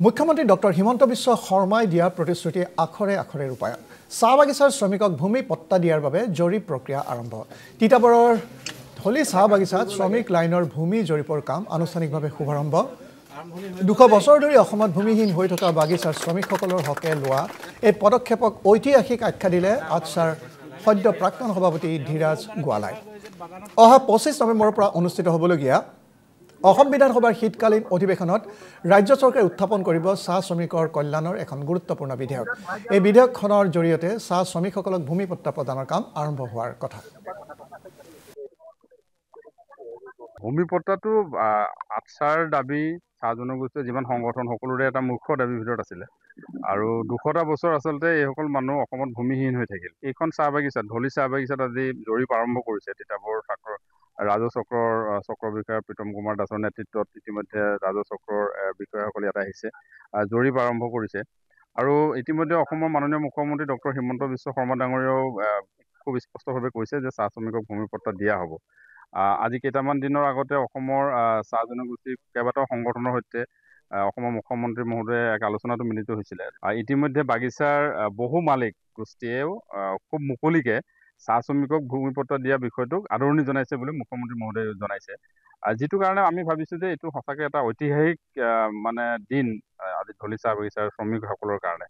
মুখ্যমন্ত্ৰী ডক্টৰ হিমন্ত বিশ্ব শৰ্মাই দিয়া প্ৰতিশ্ৰুতি আখৰে আখৰে ৰূপায়ণ চাহ বাগিচাৰ শ্ৰমিকক ভূমি পট্টা দিয়াৰ বাবে জৰীপ প্ৰক্ৰিয়া আৰম্ভ তিতাবৰৰ ধলি চাহ বাগিচাত শ্ৰমিক লাইনৰ ভূমি জৰীপৰ কাম আনুষ্ঠানিকভাৱে শুভাৰম্ভ 200 বছৰ ধৰি অসমত ভূমিহীন হৈ থকা বাগিচাৰ শ্ৰমিকসকলৰ হকে লোৱা এই পদক্ষেপক ঐতিহাসিক আখ্যা দিলে আটছাৰ সদ্য প্ৰাক্তন সভাপতি ধীৰাজ গোৱালাই অহা 25 নৱেম্বৰৰ পৰা অনুষ্ঠিত হ'বলগীয়া অসম বিধানসভাৰ শীতকালীন অধিৱেশনত ৰাজ্য চৰকাৰে উত্থাপন কৰিব চাহ শ্ৰমিকৰ কল্যাণৰ এখন গুৰুত্বপূৰ্ণ বিধেয়ক এই বিধেয়কখনৰ জৰিয়তে চাহ শ্ৰমিকসকলক ভূমি পট্টা প্ৰদানৰ কাম আৰম্ভ হোৱাৰ কথা ভূমি পট্টাটো আটছাৰ দাবী চাহ জনগোষ্ঠীৰ যিমান সংগঠন সকলোৰে এটা মুখ্য দাবীৰ ভিতৰত আছিলে আৰু 200টা বছৰ আচলতে এইসকল মানুহ অসমত ভূমিহীন হৈ থাকিল এইখন চাহ বাগিচাত ধলি চাহ বাগিচাত আজি জৰীপ আৰম্ভ কৰিছে তিতাবৰ ৰাজহ চক্ৰৰ চক্ৰ বিষয়া প্ৰীতম কুমাৰ দাসৰ নেতৃত্বত ইতিমধ্যে ৰাজহ চক্ৰৰ বিষয়াসকলে ইয়াত আহিছে জৰীপ আৰম্ভ কৰিছে আৰু ইতিমধ্যে অসমৰ মাননীয় মুখ্যমন্ত্ৰী ডক্টৰ হিমন্ত বিশ্ব শৰ্মা ডাঙৰীয়াও খুব স্পষ্টভাৱে কৈছে যে চাহ শ্ৰমিকক ভূমি পট্টা দিয়া হ'ব আজি কেইটামান দিনৰ আগতে অসমৰ চাহ জনগোষ্ঠীৰ কেইবাটাও সংগঠনৰ সৈতে অসমৰ মুখ্যমন্ত্ৰী মহোদয়ে এক আলোচনাতো মিলিত হৈছিলে ইতিমধ্যে বাগিচাৰ বহু মালিক গোষ্ঠীয়েও খুব মুকলিকে চাহ শ্ৰমিকক ভূমি পট্টা দিয়া বিষয়টোক আদৰণি জনাইছে বুলি মুখ্যমন্ত্ৰী মহোদয়ে জনাইছে যিটো কাৰণে আমি ভাবিছো যে এইটো সঁচাকৈ এটা ঐতিহাসিক মানে দিন আজি ধলি চাহ বাগিচাৰ শ্ৰমিকসকলৰ কাৰণে